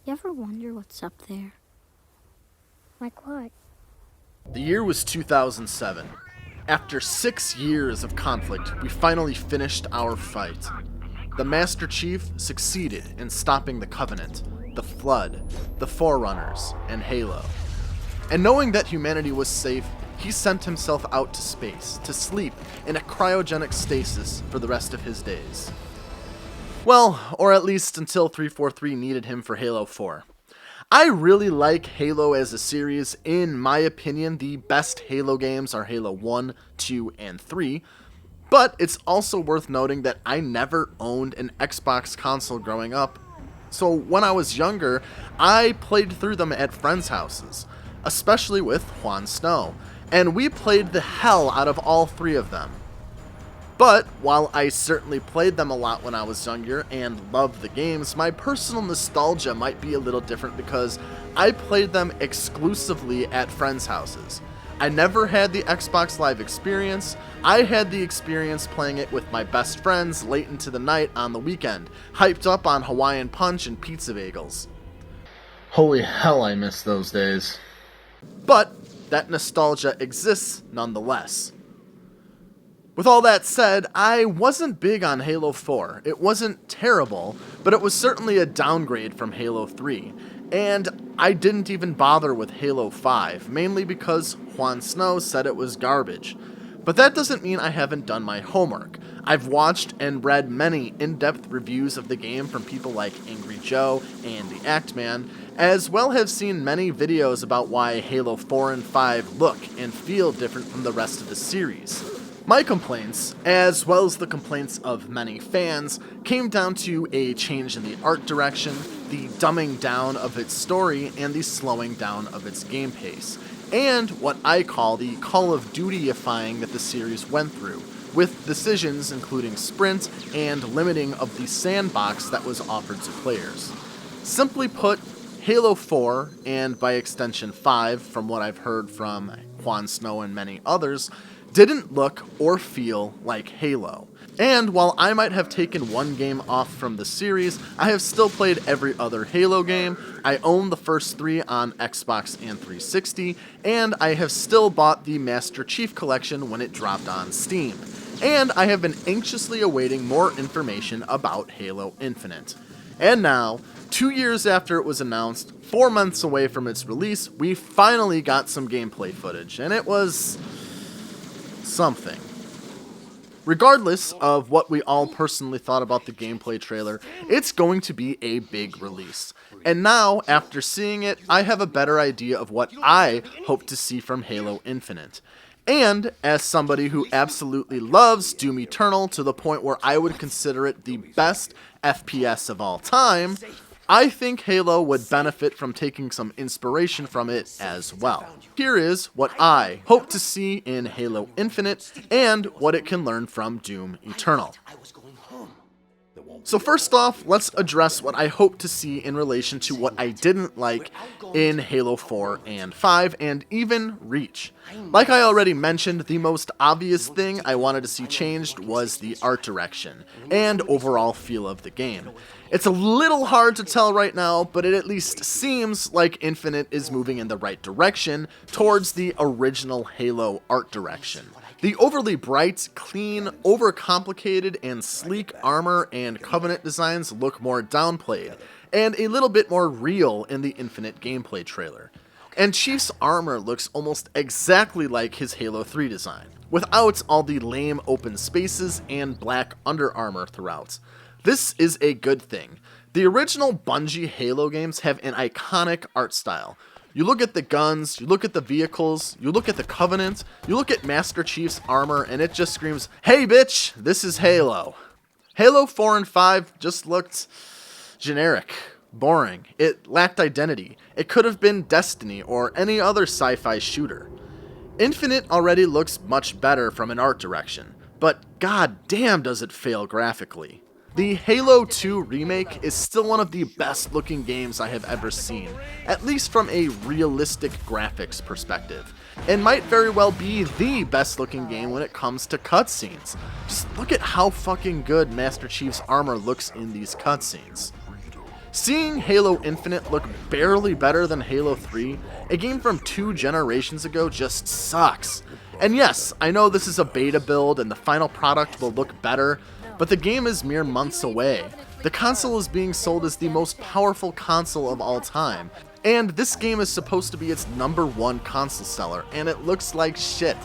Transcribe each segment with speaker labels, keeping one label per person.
Speaker 1: You ever wonder what's up there? Like what?
Speaker 2: The year was 2007. After 6 years of conflict, we finally finished our fight. The Master Chief succeeded in stopping the Covenant, the Flood, the Forerunners, and Halo. And knowing that humanity was safe, he sent himself out to space to sleep in a cryogenic stasis for the rest of his days. Well, or at least until 343 needed him for Halo 4. I really like Halo as a series. In my opinion, the best Halo games are Halo 1, 2, and 3. But it's also worth noting that I never owned an Xbox console growing up. So when I was younger, I played through them at friends' houses, especially with Juan Snow. And we played the hell out of all 3 of them. But while I certainly played them a lot when I was younger and loved the games, my personal nostalgia might be a little different because I played them exclusively at friends' houses. I never had the Xbox Live experience. I had the experience playing it with my best friends late into the night on the weekend, hyped up on Hawaiian Punch and pizza bagels. Holy hell, I miss those days. But that nostalgia exists nonetheless. With all that said, I wasn't big on Halo 4. It wasn't terrible, but it was certainly a downgrade from Halo 3. And I didn't even bother with Halo 5, mainly because Juan Snow said it was garbage. But that doesn't mean I haven't done my homework. I've watched and read many in-depth reviews of the game from people like Angry Joe and the Act Man, as well have seen many videos about why Halo 4 and 5 look and feel different from the rest of the series. My complaints, as well as the complaints of many fans, came down to a change in the art direction, the dumbing down of its story, and the slowing down of its game pace, and what I call the Call of Duty-ifying that the series went through, with decisions including sprint and limiting of the sandbox that was offered to players. Simply put, Halo 4, and by extension 5, from what I've heard from Juan Snow and many others, didn't look or feel like Halo. And while I might have taken one game off from the series, I have still played every other Halo game. I own the first 3 on Xbox and 360, and I have still bought the Master Chief Collection when it dropped on Steam. And I have been anxiously awaiting more information about Halo Infinite. And now, 2 years after it was announced, 4 months away from its release, we finally got some gameplay footage, and it was something. Regardless of what we all personally thought about the gameplay trailer, it's going to be a big release. And now, after seeing it, I have a better idea of what I hope to see from Halo Infinite. And as somebody who absolutely loves Doom Eternal to the point where I would consider it the best FPS of all time, I think Halo would benefit from taking some inspiration from it as well. Here is what I hope to see in Halo Infinite and what it can learn from Doom Eternal. So first off, let's address what I hope to see in relation to what I didn't like in Halo 4 and 5, and even Reach. Like I already mentioned, the most obvious thing I wanted to see changed was the art direction and overall feel of the game. It's a little hard to tell right now, but it at least seems like Infinite is moving in the right direction towards the original Halo art direction. The overly bright, clean, overcomplicated, and sleek armor and Covenant designs look more downplayed, and a little bit more real in the Infinite gameplay trailer. And Chief's armor looks almost exactly like his Halo 3 design, without all the lame open spaces and black under armor throughout. This is a good thing. The original Bungie Halo games have an iconic art style. You look at the guns, you look at the vehicles, you look at the Covenant, you look at Master Chief's armor, and it just screams, "Hey bitch, this is Halo." Halo 4 and 5 just looked generic, boring. It lacked identity. It could have been Destiny or any other sci-fi shooter. Infinite already looks much better from an art direction, but god damn does it fail graphically. The Halo 2 remake is still one of the best looking games I have ever seen, at least from a realistic graphics perspective, and might very well be the best looking game when it comes to cutscenes. Just look at how fucking good Master Chief's armor looks in these cutscenes. Seeing Halo Infinite look barely better than Halo 3, a game from 2 generations ago, just sucks. And yes, I know this is a beta build and the final product will look better, but the game is mere months away. The console is being sold as the most powerful console of all time, and this game is supposed to be its #1 console seller, and it looks like shit.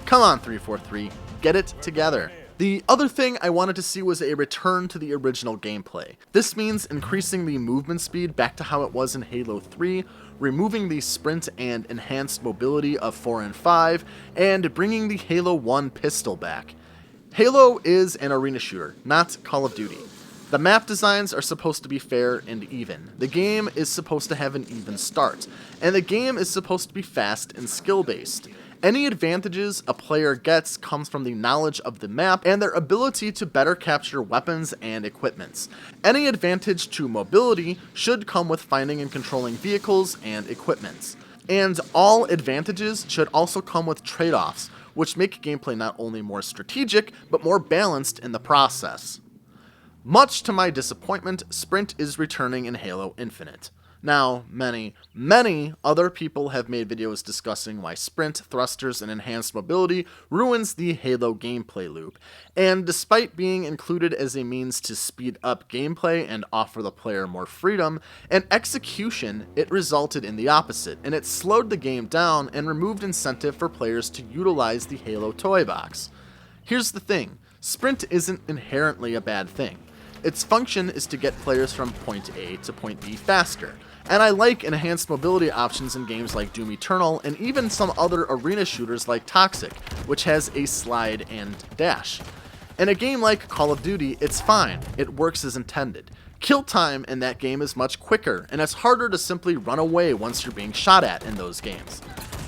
Speaker 2: Come on, 343, get it together. The other thing I wanted to see was a return to the original gameplay. This means increasing the movement speed back to how it was in Halo 3, removing the sprint and enhanced mobility of 4 and 5, and bringing the Halo 1 pistol back. Halo is an arena shooter, not Call of Duty. The map designs are supposed to be fair and even. The game is supposed to have an even start, and the game is supposed to be fast and skill-based. Any advantages a player gets comes from the knowledge of the map and their ability to better capture weapons and equipments. Any advantage to mobility should come with finding and controlling vehicles and equipments. And all advantages should also come with trade-offs, which make gameplay not only more strategic, but more balanced in the process. Much to my disappointment, Sprint is returning in Halo Infinite. Now, many other people have made videos discussing why sprint, thrusters, and enhanced mobility ruins the Halo gameplay loop, and despite being included as a means to speed up gameplay and offer the player more freedom, in execution, it resulted in the opposite, and it slowed the game down and removed incentive for players to utilize the Halo toy box. Here's the thing, sprint isn't inherently a bad thing. Its function is to get players from point A to point B faster. And I like enhanced mobility options in games like Doom Eternal and even some other arena shooters like Toxic, which has a slide and dash. In a game like Call of Duty, it's fine, it works as intended. Kill time in that game is much quicker, and it's harder to simply run away once you're being shot at in those games.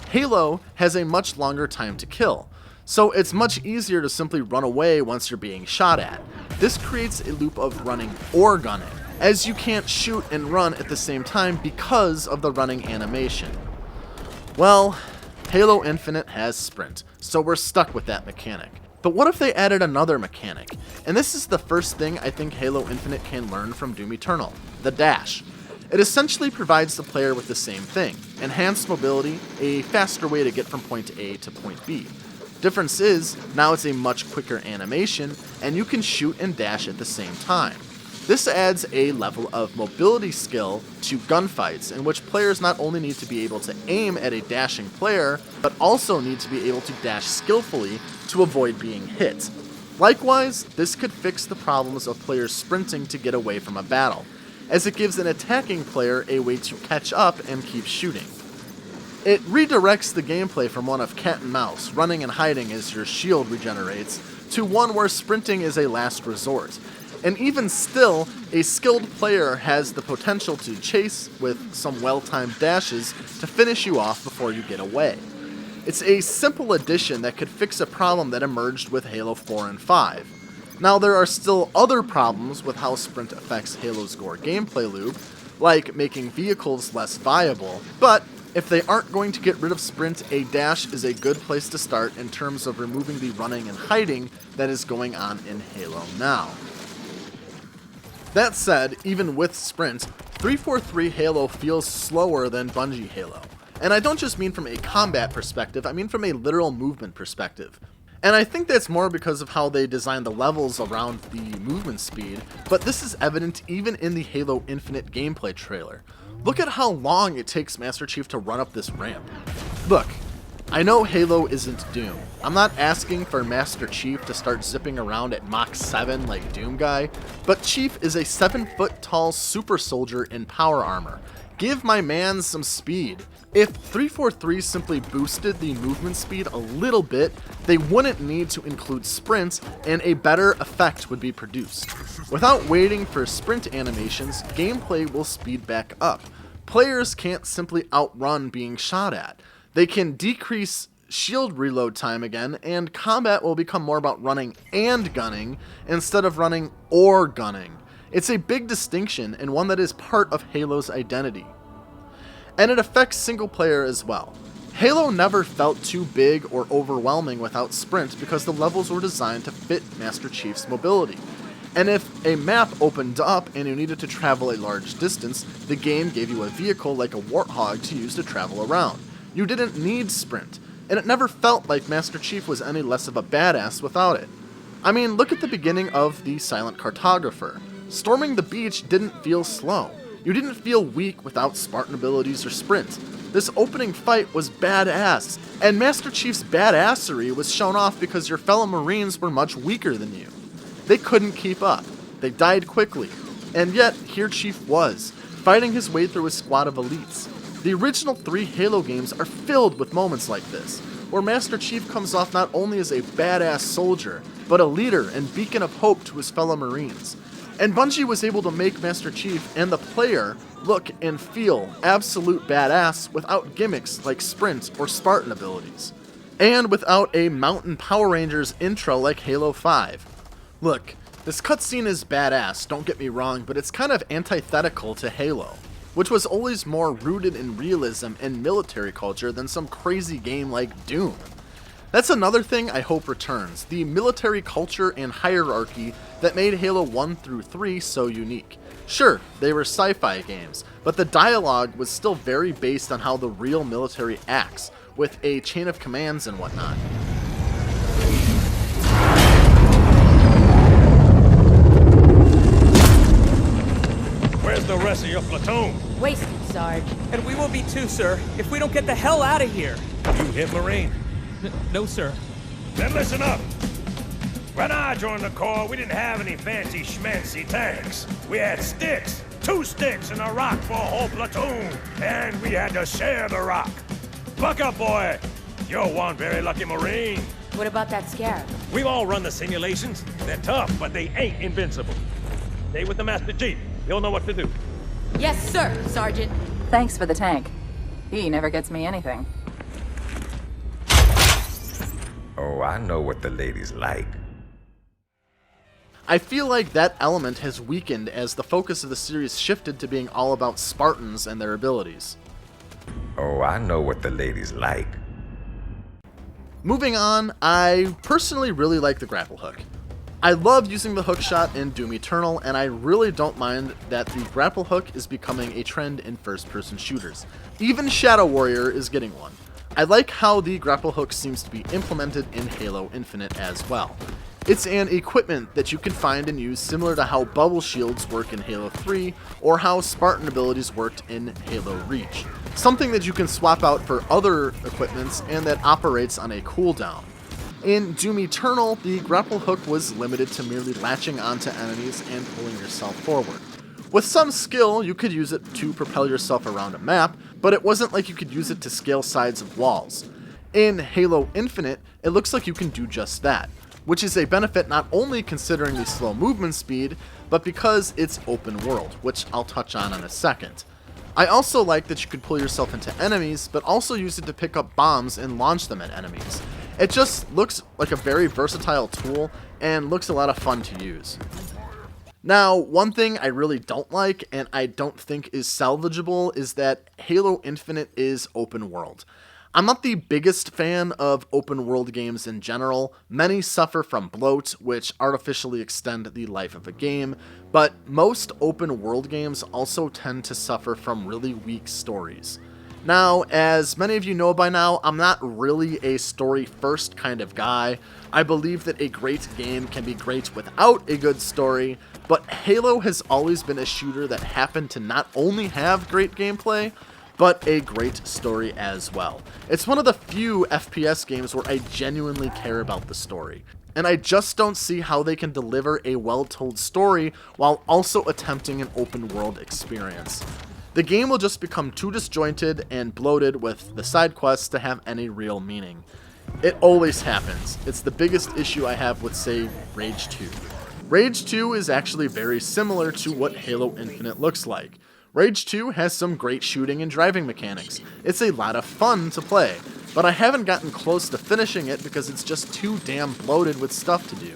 Speaker 2: Halo has a much longer time to kill, so it's much easier to simply run away once you're being shot at. This creates a loop of running or gunning, as you can't shoot and run at the same time because of the running animation. Well, Halo Infinite has sprint, so we're stuck with that mechanic. But what if they added another mechanic? And this is the first thing I think Halo Infinite can learn from Doom Eternal, the dash. It essentially provides the player with the same thing, enhanced mobility, a faster way to get from point A to point B. Difference is, now it's a much quicker animation, and you can shoot and dash at the same time. This adds a level of mobility skill to gunfights, in which players not only need to be able to aim at a dashing player, but also need to be able to dash skillfully to avoid being hit. Likewise, this could fix the problems of players sprinting to get away from a battle, as it gives an attacking player a way to catch up and keep shooting. It redirects the gameplay from one of cat and mouse, running and hiding as your shield regenerates, to one where sprinting is a last resort. And even still, a skilled player has the potential to chase with some well-timed dashes to finish you off before you get away. It's a simple addition that could fix a problem that emerged with Halo 4 and 5. Now, there are still other problems with how sprint affects Halo's core gameplay loop, like making vehicles less viable, but if they aren't going to get rid of sprint, a dash is a good place to start in terms of removing the running and hiding that is going on in Halo now. That said, even with sprint, 343 Halo feels slower than Bungie Halo. And I don't just mean from a combat perspective, I mean from a literal movement perspective. And I think that's more because of how they designed the levels around the movement speed, but this is evident even in the Halo Infinite gameplay trailer. Look at how long it takes Master Chief to run up this ramp. Look, I know Halo isn't Doom. I'm not asking for Master Chief to start zipping around at Mach 7 like Doom Guy, but Chief is a 7-foot-tall super soldier in power armor. Give my man some speed. If 343 simply boosted the movement speed a little bit, they wouldn't need to include sprints, and a better effect would be produced. Without waiting for sprint animations, gameplay will speed back up. Players can't simply outrun being shot at. They can decrease shield reload time again, and combat will become more about running and gunning instead of running or gunning. It's a big distinction, and one that is part of Halo's identity. And it affects single player as well. Halo never felt too big or overwhelming without sprint because the levels were designed to fit Master Chief's mobility. And if a map opened up and you needed to travel a large distance, the game gave you a vehicle like a warthog to use to travel around. You didn't need sprint, and it never felt like Master Chief was any less of a badass without it. I mean, look at the beginning of The Silent Cartographer. Storming the beach didn't feel slow. You didn't feel weak without Spartan abilities or sprint. This opening fight was badass, and Master Chief's badassery was shown off because your fellow Marines were much weaker than you. They couldn't keep up. They died quickly. And yet, here Chief was, fighting his way through a squad of elites. The original 3 Halo games are filled with moments like this, where Master Chief comes off not only as a badass soldier, but a leader and beacon of hope to his fellow Marines. And Bungie was able to make Master Chief and the player look and feel absolute badass without gimmicks like sprint or Spartan abilities. And without a Mountain Power Rangers intro like Halo 5. Look, this cutscene is badass, don't get me wrong, but it's kind of antithetical to Halo, which was always more rooted in realism and military culture than some crazy game like Doom. That's another thing I hope returns, the military culture and hierarchy that made Halo 1 through 3 so unique. Sure, they were sci-fi games, but the dialogue was still very based on how the real military acts, with a chain of commands and whatnot.
Speaker 3: Where's the rest of your platoon?
Speaker 4: Wasted, Sarge.
Speaker 5: And we will be too, sir, if we don't get the hell out of here.
Speaker 3: You hit Marine.
Speaker 5: No, sir.
Speaker 3: Then listen up. When I joined the Corps, we didn't have any fancy schmancy tanks. We had sticks. 2 sticks and a rock for a whole platoon. And we had to share the rock. Buck up, boy. You're one very lucky Marine.
Speaker 4: What about that Scarab?
Speaker 3: We've all run the simulations. They're tough, but they ain't invincible. Stay with the Master Chief. He'll know what to do.
Speaker 4: Yes, sir, Sergeant.
Speaker 6: Thanks for the tank. He never gets me anything.
Speaker 7: Oh, I know what the ladies like.
Speaker 2: I feel like that element has weakened as the focus of the series shifted to being all about Spartans and their abilities.
Speaker 7: Oh, I know what the ladies like.
Speaker 2: Moving on, I personally really like the grapple hook. I love using the hookshot in Doom Eternal, and I really don't mind that the grapple hook is becoming a trend in first-person shooters. Even Shadow Warrior is getting one. I like how the grapple hook seems to be implemented in Halo Infinite as well. It's an equipment that you can find and use similar to how bubble shields work in Halo 3, or how Spartan abilities worked in Halo Reach. Something that you can swap out for other equipments and that operates on a cooldown. In Doom Eternal, the grapple hook was limited to merely latching onto enemies and pulling yourself forward. With some skill, you could use it to propel yourself around a map, but it wasn't like you could use it to scale sides of walls. In Halo Infinite, it looks like you can do just that, which is a benefit not only considering the slow movement speed, but because it's open world, which I'll touch on in a second. I also like that you could pull yourself into enemies, but also use it to pick up bombs and launch them at enemies. It just looks like a very versatile tool and looks a lot of fun to use. Now, one thing I really don't like, and I don't think is salvageable, is that Halo Infinite is open world. I'm not the biggest fan of open world games in general. Many suffer from bloat, which artificially extend the life of a game, but most open world games also tend to suffer from really weak stories. Now, as many of you know by now, I'm not really a story-first kind of guy. I believe that a great game can be great without a good story, but Halo has always been a shooter that happened to not only have great gameplay, but a great story as well. It's one of the few FPS games where I genuinely care about the story, and I just don't see how they can deliver a well-told story while also attempting an open-world experience. The game will just become too disjointed and bloated with the side quests to have any real meaning. It always happens. It's the biggest issue I have with, say, Rage 2. Rage 2 is actually very similar to what Halo Infinite looks like. Rage 2 has some great shooting and driving mechanics. It's a lot of fun to play, but I haven't gotten close to finishing it because it's just too damn bloated with stuff to do.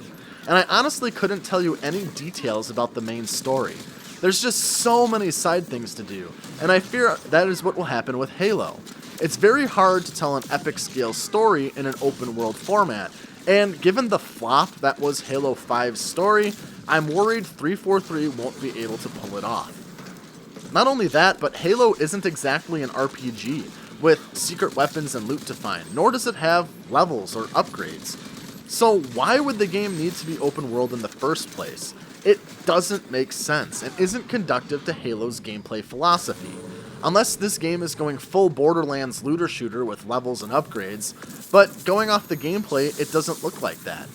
Speaker 2: And I honestly couldn't tell you any details about the main story. There's just so many side things to do, and I fear that is what will happen with Halo. It's very hard to tell an epic scale story in an open world format, and given the flop that was Halo 5's story, I'm worried 343 won't be able to pull it off. Not only that, but Halo isn't exactly an RPG with secret weapons and loot to find, nor does it have levels or upgrades. So why would the game need to be open world in the first place? It doesn't make sense and isn't conducive to Halo's gameplay philosophy. Unless this game is going full Borderlands looter shooter with levels and upgrades, but going off the gameplay, it doesn't look like that.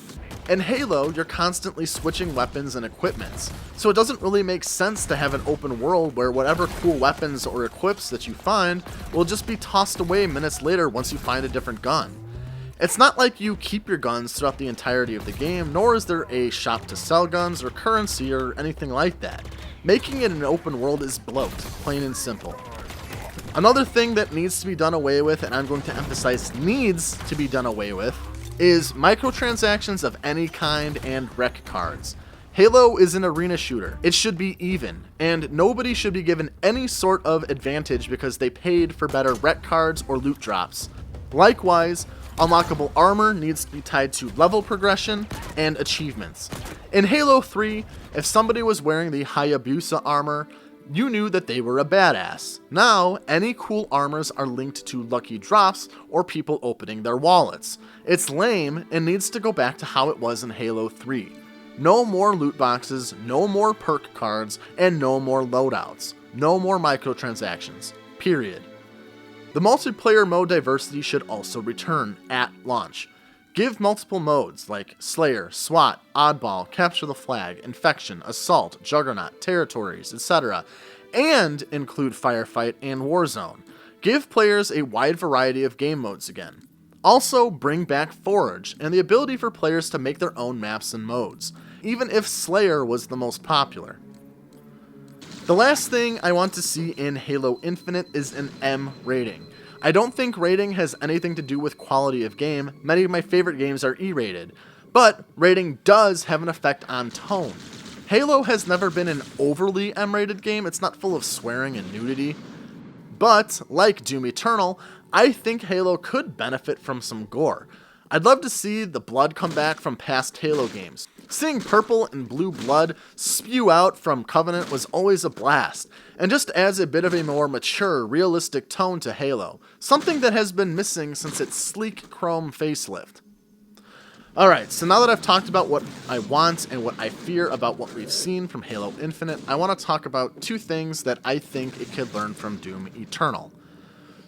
Speaker 2: In Halo, you're constantly switching weapons and equipments, so it doesn't really make sense to have an open world where whatever cool weapons or equips that you find will just be tossed away minutes later once you find a different gun. It's not like you keep your guns throughout the entirety of the game, nor is there a shop to sell guns or currency or anything like that. Making it an open world is bloat, plain and simple. Another thing that needs to be done away with, and I'm going to emphasize needs to be done away with, is microtransactions of any kind and rec cards. Halo is an arena shooter. It should be even, and nobody should be given any sort of advantage because they paid for better rec cards or loot drops. Likewise, unlockable armor needs to be tied to level progression and achievements. In Halo 3, if somebody was wearing the Hayabusa armor, you knew that they were a badass. Now, any cool armors are linked to lucky drops or people opening their wallets. It's lame and needs to go back to how it was in Halo 3. No more loot boxes, no more perk cards, and no more loadouts. No more microtransactions. Period. The multiplayer mode diversity should also return at launch. Give multiple modes like Slayer, SWAT, Oddball, Capture the Flag, Infection, Assault, Juggernaut, Territories, etc., and include Firefight and Warzone. Give players a wide variety of game modes again. Also, bring back Forge and the ability for players to make their own maps and modes, even if Slayer was the most popular. The last thing I want to see in Halo Infinite is an M rating. I don't think rating has anything to do with quality of game. Many of my favorite games are E-rated, but rating does have an effect on tone. Halo has never been an overly M-rated game. It's not full of swearing and nudity. But, like Doom Eternal, I think Halo could benefit from some gore. I'd love to see the blood come back from past Halo games. Seeing purple and blue blood spew out from Covenant was always a blast, and just adds a bit of a more mature, realistic tone to Halo, something that has been missing since its sleek chrome facelift. Alright, so now that I've talked about what I want and what I fear about what we've seen from Halo Infinite, I want to talk about two things that I think it could learn from Doom Eternal.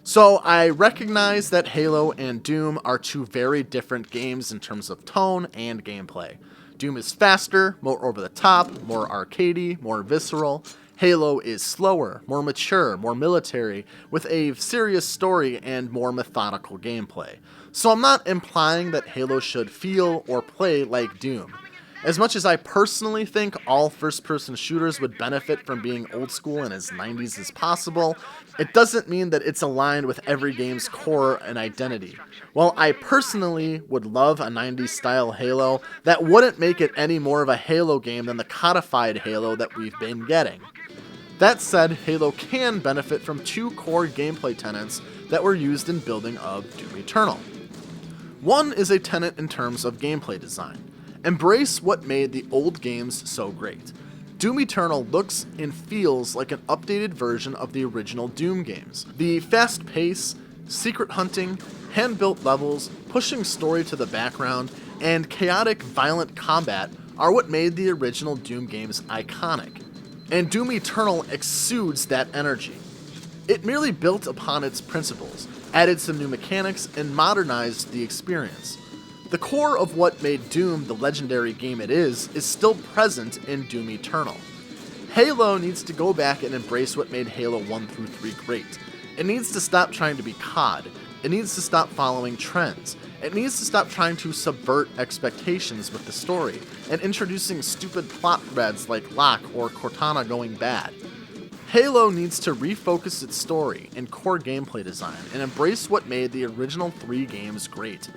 Speaker 2: So I recognize that Halo and Doom are two very different games in terms of tone and gameplay. Doom is faster, more over the top, more arcadey, more visceral. Halo is slower, more mature, more military, with a serious story and more methodical gameplay. So I'm not implying that Halo should feel or play like Doom. As much as I personally think all first-person shooters would benefit from being old school and as 90s as possible, it doesn't mean that it's aligned with every game's core and identity. While I personally would love a 90s style Halo, that wouldn't make it any more of a Halo game than the codified Halo that we've been getting. That said, Halo can benefit from two core gameplay tenets that were used in building of Doom Eternal. One is a tenet in terms of gameplay design. Embrace what made the old games so great. Doom Eternal looks and feels like an updated version of the original Doom games. The fast pace, secret hunting, hand-built levels, pushing story to the background, and chaotic, violent combat are what made the original Doom games iconic. And Doom Eternal exudes that energy. It merely built upon its principles, added some new mechanics, and modernized the experience. The core of what made Doom the legendary game it is still present in Doom Eternal. Halo needs to go back and embrace what made Halo 1 through 3 great. It needs to stop trying to be COD. It needs to stop following trends. It needs to stop trying to subvert expectations with the story, and introducing stupid plot threads like Locke or Cortana going bad. Halo needs to refocus its story and core gameplay design and embrace what made the original 3 games great,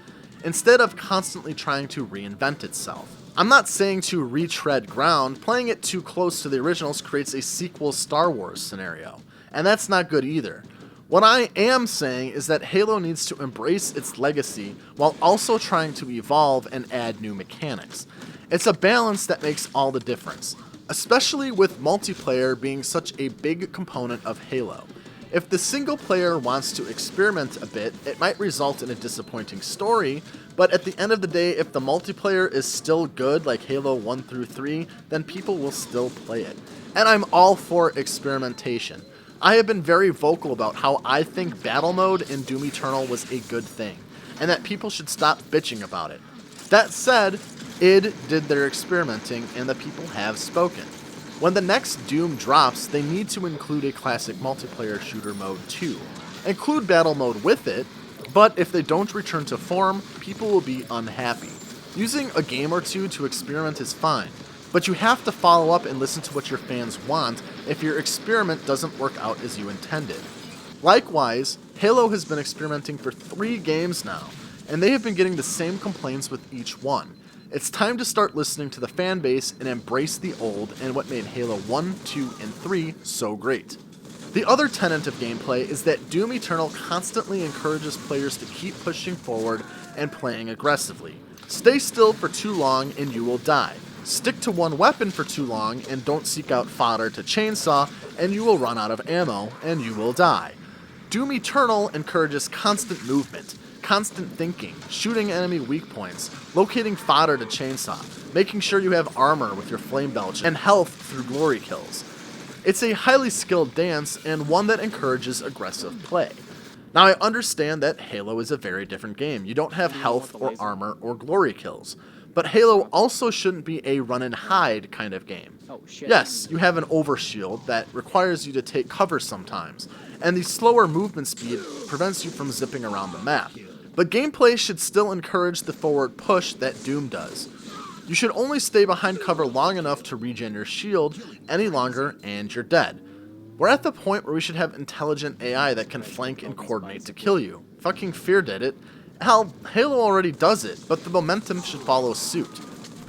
Speaker 2: instead of constantly trying to reinvent itself. I'm not saying to retread ground. Playing it too close to the originals creates a sequel Star Wars scenario, and that's not good either. What I am saying is that Halo needs to embrace its legacy while also trying to evolve and add new mechanics. It's a balance that makes all the difference, especially with multiplayer being such a big component of Halo. If the single player wants to experiment a bit, it might result in a disappointing story, but at the end of the day, if the multiplayer is still good like Halo 1 through 3, then people will still play it. And I'm all for experimentation. I have been very vocal about how I think battle mode in Doom Eternal was a good thing, and that people should stop bitching about it. That said, id did their experimenting, and the people have spoken. When the next Doom drops, they need to include a classic multiplayer shooter mode too. Include battle mode with it, but if they don't return to form, people will be unhappy. Using a game or two to experiment is fine, but you have to follow up and listen to what your fans want if your experiment doesn't work out as you intended. Likewise, Halo has been experimenting for 3 games now, and they have been getting the same complaints with each one. It's time to start listening to the fan base and embrace the old and what made Halo 1, 2, and 3 so great. The other tenet of gameplay is that Doom Eternal constantly encourages players to keep pushing forward and playing aggressively. Stay still for too long and you will die. Stick to one weapon for too long and don't seek out fodder to chainsaw and you will run out of ammo and you will die. Doom Eternal encourages constant movement, constant thinking, shooting enemy weak points, locating fodder to chainsaw, making sure you have armor with your flame belch, and health through glory kills. It's a highly skilled dance and one that encourages aggressive play. Now I understand that Halo is a very different game. You don't have health or armor or glory kills. But Halo also shouldn't be a run and hide kind of game. Yes, you have an overshield that requires you to take cover sometimes, and the slower movement speed prevents you from zipping around the map. But gameplay should still encourage the forward push that Doom does. You should only stay behind cover long enough to regen your shield any longer and you're dead. We're at the point where we should have intelligent AI that can flank and coordinate to kill you. Fucking Fear did it. Hell, Halo already does it, but the momentum should follow suit.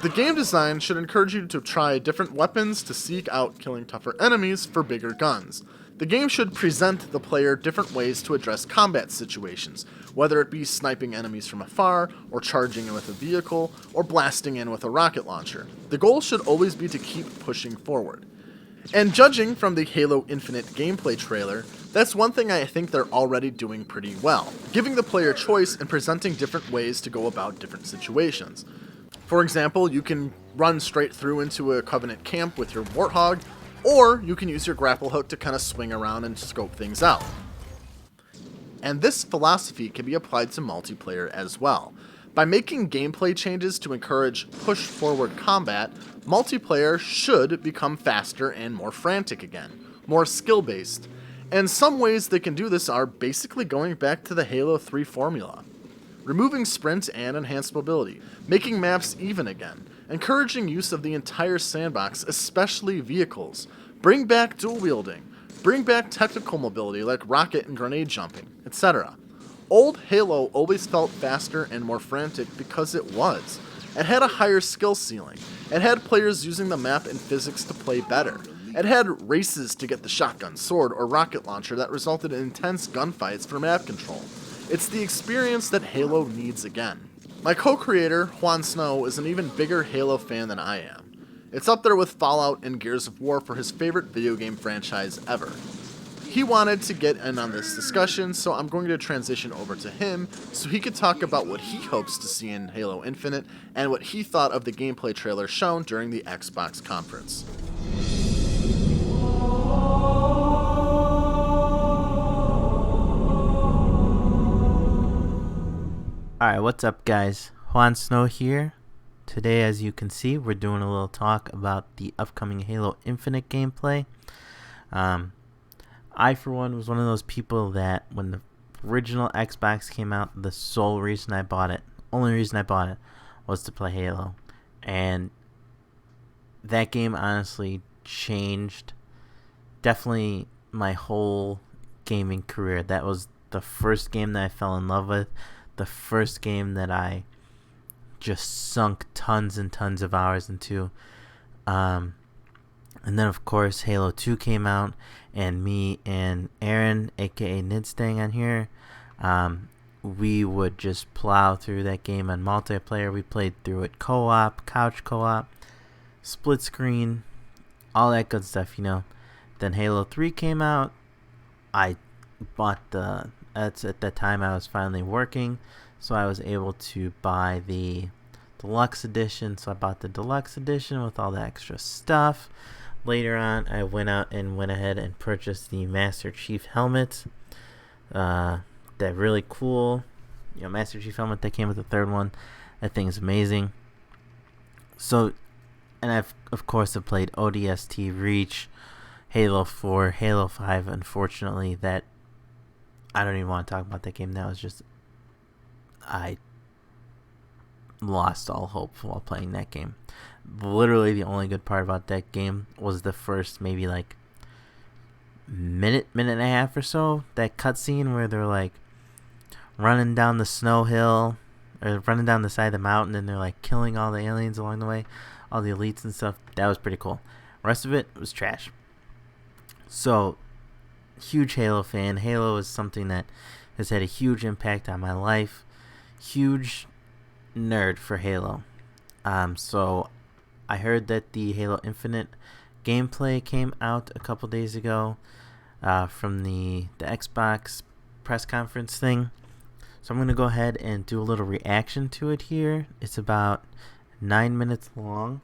Speaker 2: The game design should encourage you to try different weapons to seek out killing tougher enemies for bigger guns. The game should present the player different ways to address combat situations, whether it be sniping enemies from afar, or charging in with a vehicle, or blasting in with a rocket launcher. The goal should always be to keep pushing forward. And judging from the Halo Infinite gameplay trailer, that's one thing I think they're already doing pretty well, giving the player choice and presenting different ways to go about different situations. For example, you can run straight through into a Covenant camp with your Warthog, or you can use your grapple hook to kind of swing around and scope things out. And this philosophy can be applied to multiplayer as well. By making gameplay changes to encourage push-forward combat, multiplayer should become faster and more frantic again, more skill-based. And some ways they can do this are basically going back to the Halo 3 formula. Removing sprint and enhanced mobility, making maps even again, encouraging use of the entire sandbox, especially vehicles, bring back dual wielding, bring back technical mobility like rocket and grenade jumping, etc. Old Halo always felt faster and more frantic because it was. It had a higher skill ceiling. It had players using the map and physics to play better. It had races to get the shotgun, sword, or rocket launcher that resulted in intense gunfights for map control. It's the experience that Halo needs again. My co-creator, Juan, is an even bigger Halo fan than I am. It's up there with Fallout and Gears of War for his favorite video game franchise ever. He wanted to get in on this discussion, so I'm going to transition over to him so he could talk about what he hopes to see in Halo Infinite and what he thought of the gameplay trailer shown during the Xbox conference.
Speaker 8: Alright, what's up guys? Juan Snow here. Today, as you can see, we're doing a little talk about the upcoming Halo Infinite gameplay. I, for one, was one of those people that when the original Xbox came out, the sole reason I bought it, only reason I bought it, was to play Halo. And that game honestly changed definitely my whole gaming career. That was the first game that I fell in love with, the first game that I just sunk tons and tons of hours into. And then, of course, Halo 2 came out, and me and Aaron, aka Nidstang on here, we would just plow through that game on multiplayer. We played through it co-op, couch co-op, split screen, all that good stuff, you know. Then Halo 3 came out. I bought at that time I was finally working, so I was able to buy the deluxe edition. So I bought the deluxe edition with all the extra stuff. Later on, I went ahead and purchased the Master Chief helmet. That really cool, Master Chief helmet that came with the third one. That thing's amazing. So, and I've of course have played ODST, Reach, Halo 4, Halo 5. Unfortunately, that I don't even want to talk about that game now. It's just I lost all hope while playing that game. Literally, the only good part about that game was the first maybe like minute and a half or so. That cutscene where they're like running down the snow hill or running down the side of the mountain, and they're like killing all the aliens along the way, all the elites and stuff. That was pretty cool. The rest of it was trash. So, huge Halo fan. Halo is something that has had a huge impact on my life. Huge nerd for Halo. So I heard that the Halo Infinite gameplay came out a couple days ago from the Xbox press conference thing. So I'm going to go ahead and do a little reaction to it here. It's about 9 minutes long.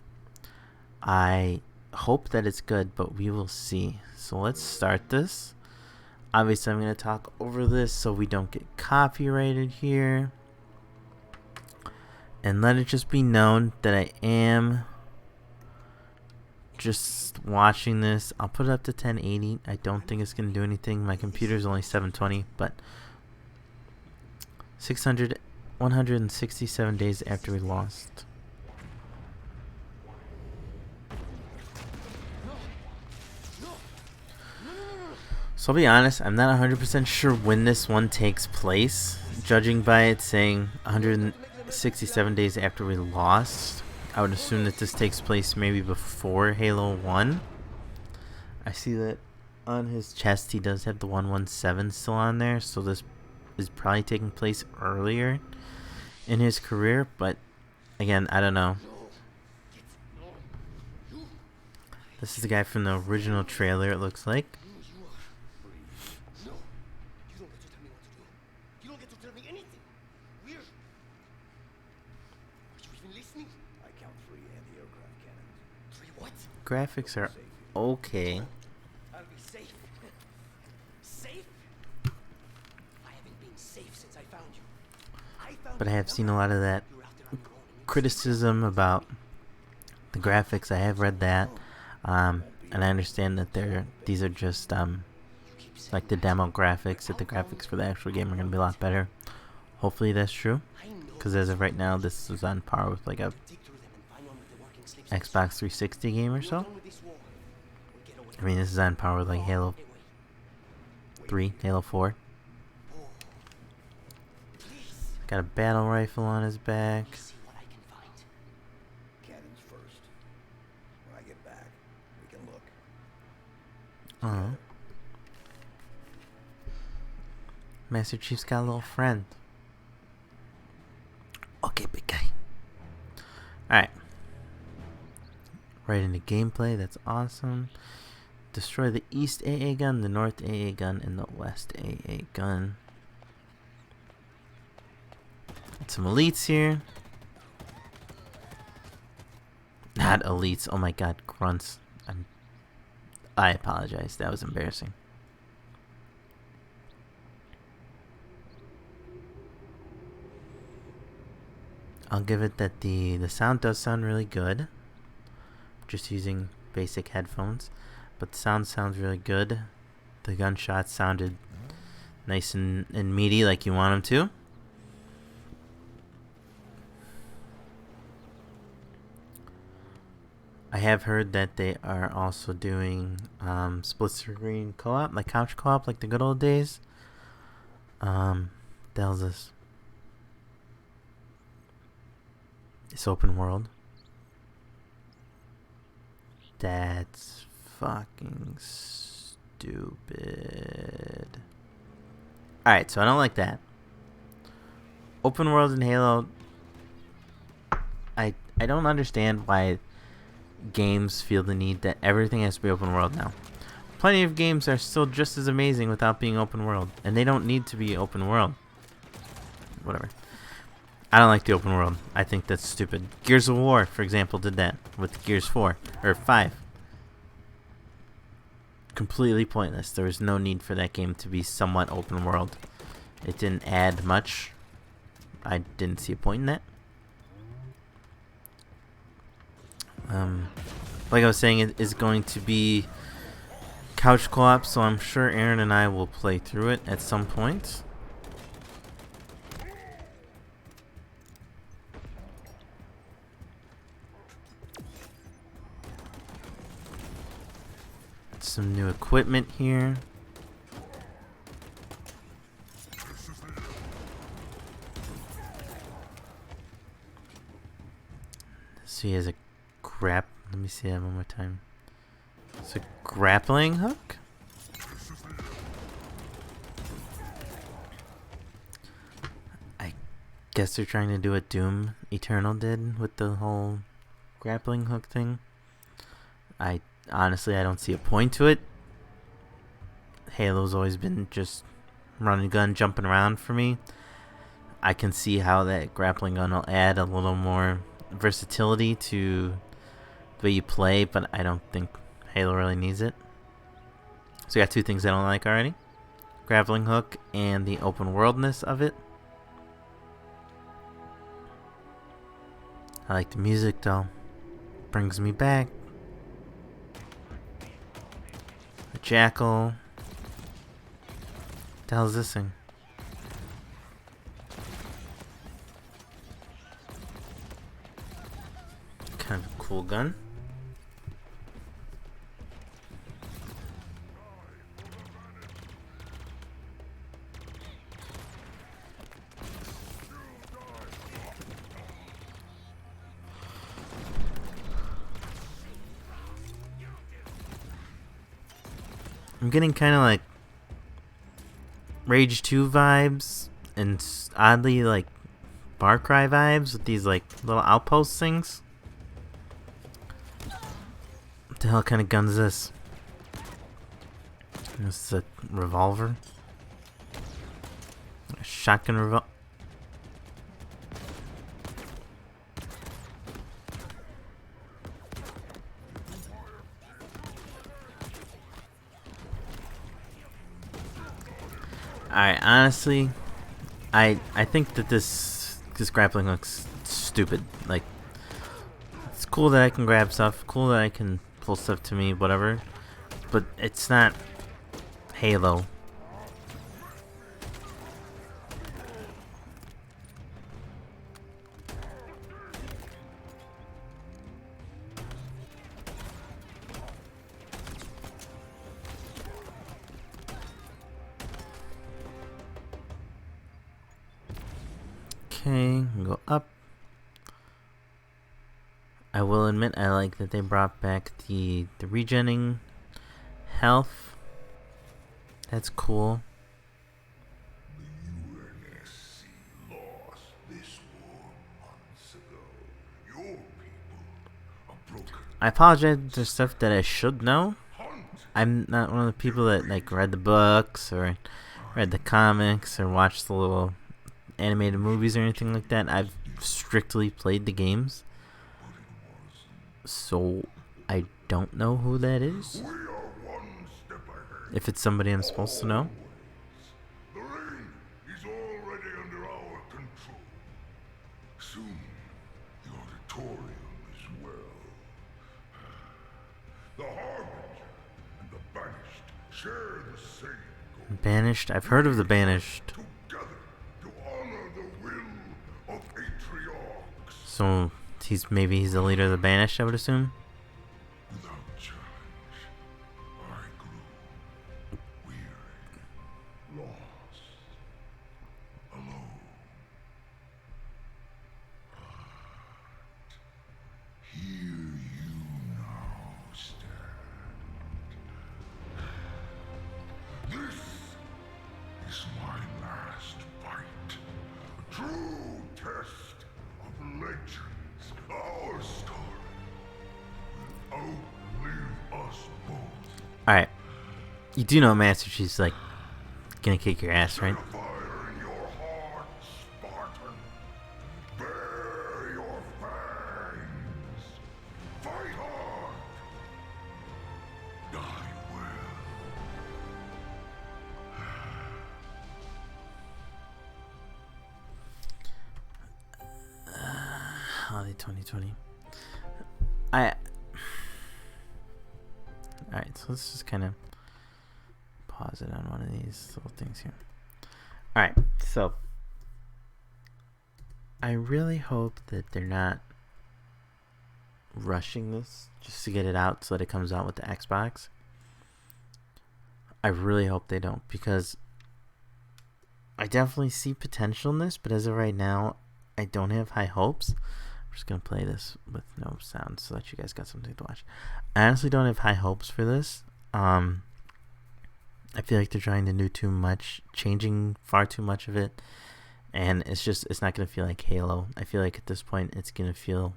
Speaker 8: I hope that it's good, but we will see. So let's start this. Obviously, I'm going to talk over this so we don't get copyrighted here. And let it just be known that I am just watching this. I'll put it up to 1080. I don't think it's going to do anything. My computer's only 720, but 167 days after we lost. So I'll be honest, I'm not 100% sure when this one takes place. Judging by it saying 167 days after we lost, I would assume that this takes place maybe before Halo 1. I see that on his chest he does have the 117 still on there, so this is probably taking place earlier in his career, but again, I don't know. This is the guy from the original trailer, it looks like. Graphics are okay.
Speaker 9: I'll be safe. Safe? I haven't been safe since I found you.
Speaker 8: But I have seen a lot of that criticism about the graphics. I have read that, and I understand that these are just like the demo graphics. That the graphics for the actual game are going to be a lot better. Hopefully that's true, because as of right now, this is on par with like a Xbox 360 game or so. I mean, this is on par with like Halo 3, Halo 4. Got a battle rifle on his back.
Speaker 9: Cannons first. When I get back, we can look.
Speaker 8: Master Chief's got a little friend. Okay, big guy. Alright. Right into gameplay, that's awesome. Destroy the East AA gun, the North AA gun, and the West AA gun. Got some elites here. Not elites, oh my god, grunts. I apologize, that was embarrassing. I'll give it that the sound does sound really good. Just using basic headphones, but the sound sounds really good. The gunshots sounded nice and meaty like you want them to. I have heard that they are also doing split screen co-op, like couch co-op, like the good old days. The hell's this? It's open world. That's fucking stupid. Alright, so I don't like that. Open world in Halo, I don't understand why games feel the need that everything has to be open world now. Plenty of games are still just as amazing without being open world, and they don't need to be open world. Whatever. I don't like the open world. I think that's stupid. Gears of War, for example, did that with Gears 4 or 5. Completely pointless. There was no need for that game to be somewhat open world. It didn't add much. I didn't see a point in that. Like I was saying, it is going to be couch co-op, so I'm sure Aaron and I will play through it at some point. Some new equipment here. So he has a let me see that one more time. It's a grappling hook? I guess they're trying to do what Doom Eternal did with the whole grappling hook thing. Honestly, I don't see a point to it. Halo's always been just run and gun, jumping around for me. I can see how that grappling gun will add a little more versatility to the way you play, but I don't think Halo really needs it. So I got two things I don't like already. Grappling hook and the open worldness of it. I like the music though. Brings me back. The jackal. What the hell is this thing? Kind of a cool gun. I'm getting kind of like Rage 2 vibes and oddly like Far Cry vibes with these like little outpost things. What the hell kind of gun is this? This is a revolver. A shotgun revolver. Alright, honestly, I think that this grappling hook's stupid. Like, it's cool that I can grab stuff, cool that I can pull stuff to me, whatever, but it's not Halo. Okay, go up. I will admit I like that they brought back the regening health. That's cool.
Speaker 10: The UNSC lost this war months ago. Your people are broken.
Speaker 8: I apologize for stuff that I should know. I'm not one of the people that like read the books or read the comics or watched the little animated movies or anything like that. I've strictly played the games, so I don't know who that is. If it's somebody I'm supposed to know.
Speaker 10: The ring is already under our control. Soon, the auditorium as well. The Harbinger and the Banished share the same goal.
Speaker 8: Banished? I've heard of the Banished.
Speaker 10: Together to honor the will of Atriox.
Speaker 8: So maybe he's the leader of the Banished, I would assume.
Speaker 10: Without challenge, I grew weary, lost, alone. But here you now stand. legends, our story will outlive us both.
Speaker 8: Alright. You do know Master Chief's like gonna kick your ass, right?
Speaker 10: Fire in your heart, Spartan. Bare your fangs. Fight hard. Die well.
Speaker 8: Holiday 2020. Alright, so let's just kind of pause it on one of these little things here. Alright, so I really hope that they're not rushing this just to get it out so that it comes out with the Xbox. I really hope they don't, because I definitely see potential in this, but as of right now, I don't have high hopes. I'm just going to play this with no sound so that you guys got something to watch. I honestly don't have high hopes for this. I feel like they're trying to do too much, changing far too much of it, and it's not going to feel like Halo. I feel like at this point it's going to feel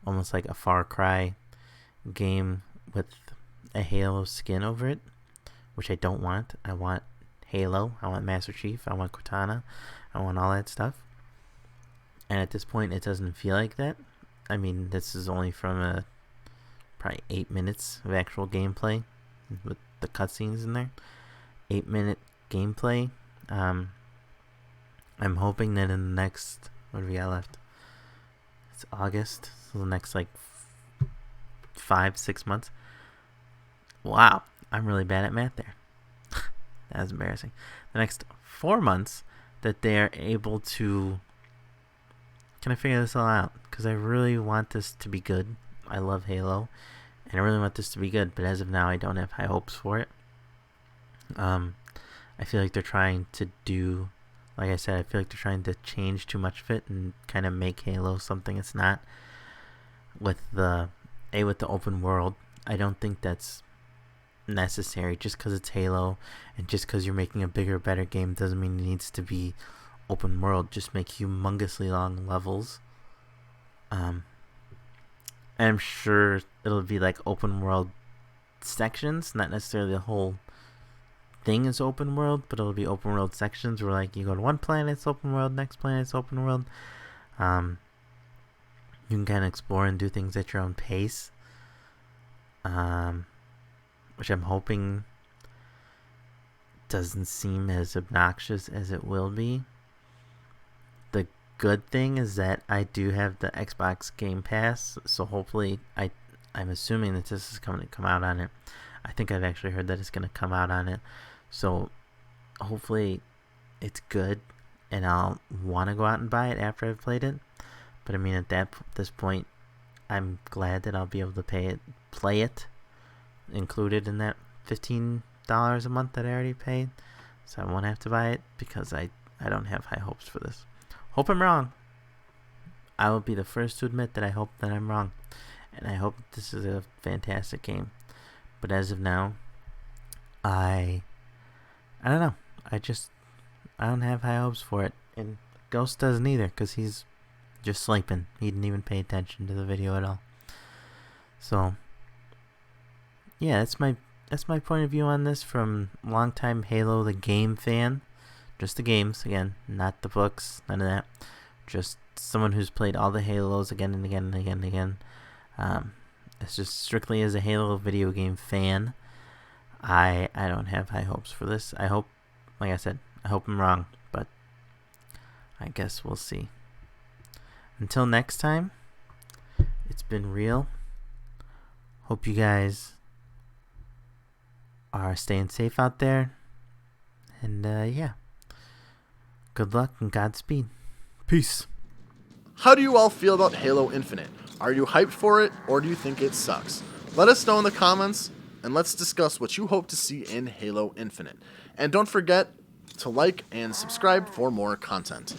Speaker 8: almost like a Far Cry game with a Halo skin over it, which I don't want. I want Halo, I want Master Chief, I want Cortana, I want all that stuff. And at this point it doesn't feel like that. I mean, this is only from probably 8 minutes of actual gameplay with the cutscenes in there. 8-minute gameplay. I'm hoping that in the next, what do we got left? It's August, so the next like 5-6 months. Wow, I'm really bad at math there. That's embarrassing. The next 4 months that they are able to kind of figure this all out, because I really want this to be good. I love Halo, and I really want this to be good, but as of now I don't have high hopes for it. I feel like they're trying to do, like I said, I feel like they're trying to change too much of it and kind of make Halo something it's not. With the open world, I don't think that's necessary. Just because it's Halo and just because you're making a bigger, better game doesn't mean it needs to be open world. Just make humongously long levels. And I'm sure it'll be like open world sections, not necessarily the whole thing is open world, but it'll be open world sections where like you go to one planet, it's open world, next planet, it's open world. You can kind of explore and do things at your own pace, which I'm hoping doesn't seem as obnoxious as it will be. The good thing is that I do have the Xbox Game Pass, so hopefully I'm assuming that this is going to come out on it. I think I've actually heard that it's going to come out on it, so hopefully it's good and I'll want to go out and buy it after I've played it. But I mean, at this point, I'm glad that I'll be able to play it included in that $15 a month that I already paid, so I won't have to buy it, because I don't have high hopes for this. Hope I'm wrong. I will be the first to admit that I hope that I'm wrong, and I hope this is a fantastic game. But as of now, I don't know. I don't have high hopes for it, and Ghost doesn't either, because he's just sleeping. He didn't even pay attention to the video at all. So yeah, that's my point of view on this from longtime Halo the game fan. Just the games, again, not the books, none of that. Just someone who's played all the Halos again and again and again and again. It's just strictly as a Halo video game fan. I don't have high hopes for this. I hope, like I said, I hope I'm wrong, but I guess we'll see. Until next time, it's been real. Hope you guys are staying safe out there. And yeah. Good luck and Godspeed. Peace.
Speaker 2: How do you all feel about Halo Infinite? Are you hyped for it, or do you think it sucks? Let us know in the comments, and let's discuss what you hope to see in Halo Infinite. And don't forget to like and subscribe for more content.